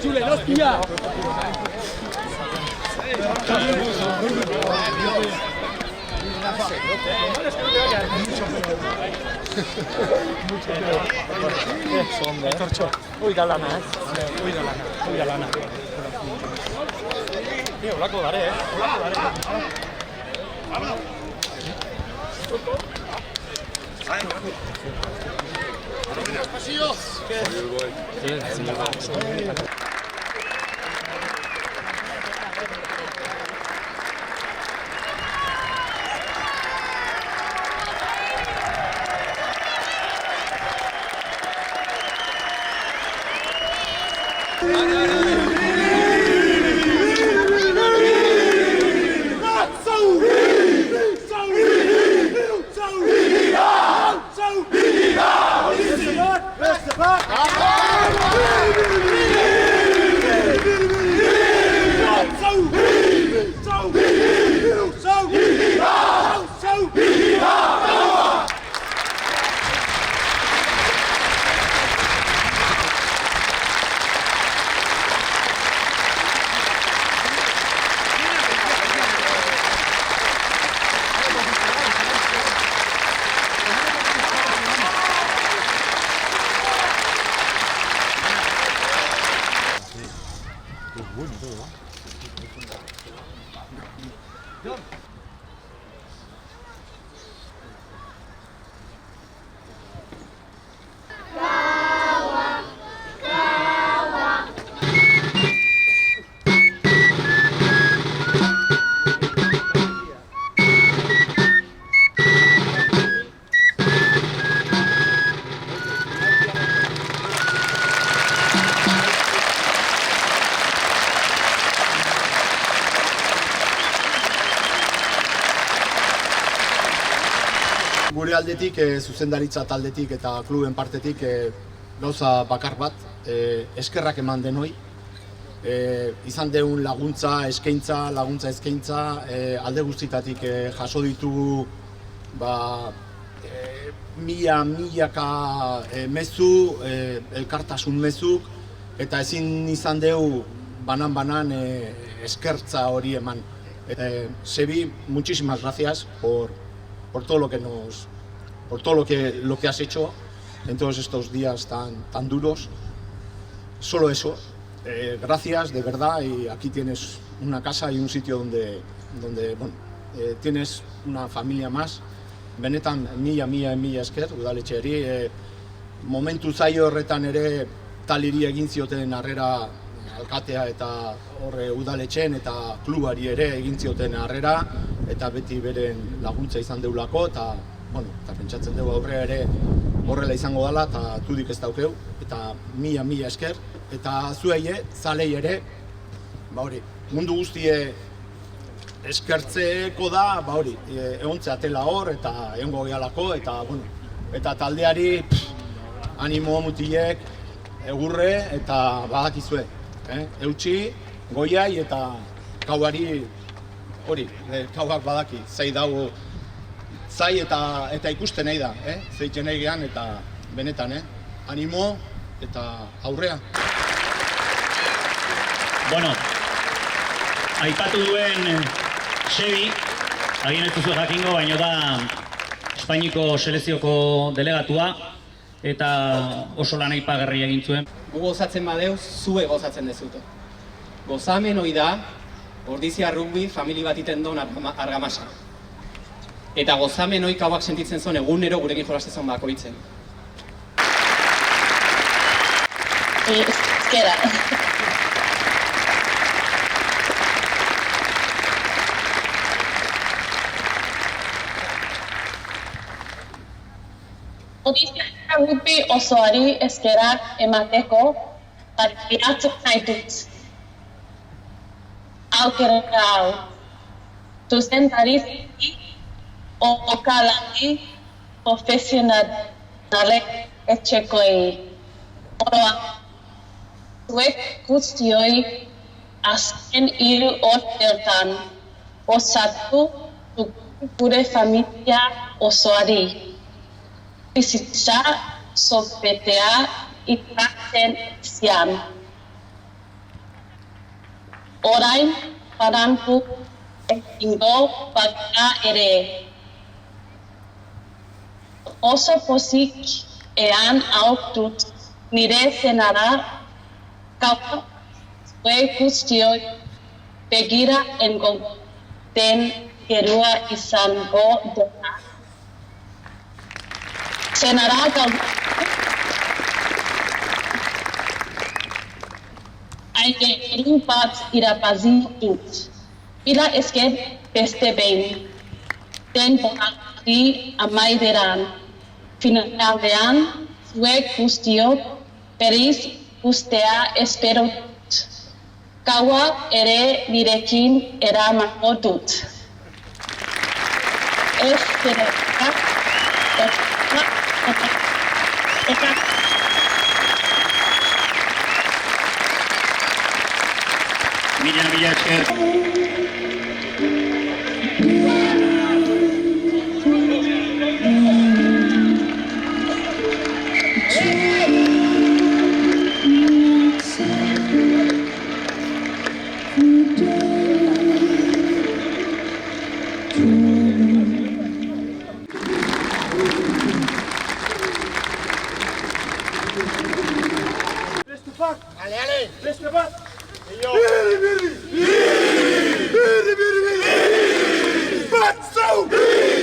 Txule, nostia! Hoi da lana, ez? Hoi da lana. Olako dare, Gure aldetik, zuzendaritza taldetik eta kluben partetik gauza bakar bat, eskerrak eman denoi. Izan deun laguntza eskaintza, alde guztitatik jaso ditugu milaka mezu, elkartasun mezuk, eta ezin izan deu banan eskertza hori eman. Sebi, muchísimas gracias por todo lo que has hecho en todos estos días tan duros. Solo eso. Gracias, de verdad, y aquí tienes una casa y un sitio donde tienes una familia más. Benetan, mila esker, udaletxeari. Momentu zaio horretan ere taliri egin zioten harrera alkatea eta horre udaletxeen eta klubari ere egin zioten harrera, eta beti beren laguntza izan deulako, eta pentsatzen dugu aurrea ere horrela izango dela, eta tudik ez daukeu, eta mila esker, eta zuei, zalei ere, mundu guztie eskertzeko da, egontzea tela hor, eta egongo gehalako, eta taldeari animo mutilek, egurre, eta badakizue, eutxi, goiai, eta kauari, hori, kauak badaki, zai dago, zai eta ikusten nahi da, zeiten nahi gehan, eta benetan, animo eta aurrea. Bueno, aipatu duen Sebi, agian ez duzu jakingo, baino da Espainiko selekzioko delegatua, eta oso lan aipagarri egin zuen. Gu gozatzen badeu, zue gozatzen dezute. Gozamen hoi da, Ordizia rugby famili bat iten duen argamasa. Eta gozamen hoi kauak sentitzen zuen egunero gurekin jolastezan bakoitzen. Euskera. Ordizia rugby osoari eskerak emateko baliatzen nahi dut. Aukera hau, zuzendaritzari, okalari, profesionalek etxekoei. Oroa, zuek guztioi azken 3 urteetan osatu gure familia osoari. Bizitza, zorpetea ikasten zian. Orain, badantu egingo bagara ere. Oso pozik ean aurtut nire zenara gaur zue guztioi begira den gerua izango dena. Zenara gaur aigerin bat irabazi dut. Mila esker beste behin. Den borari amaideran. Finalean, zuek guztiok berriz guztea espero dut. Gaua ere nirekin eramango dut. Mila esker. Beste bat! Batzu!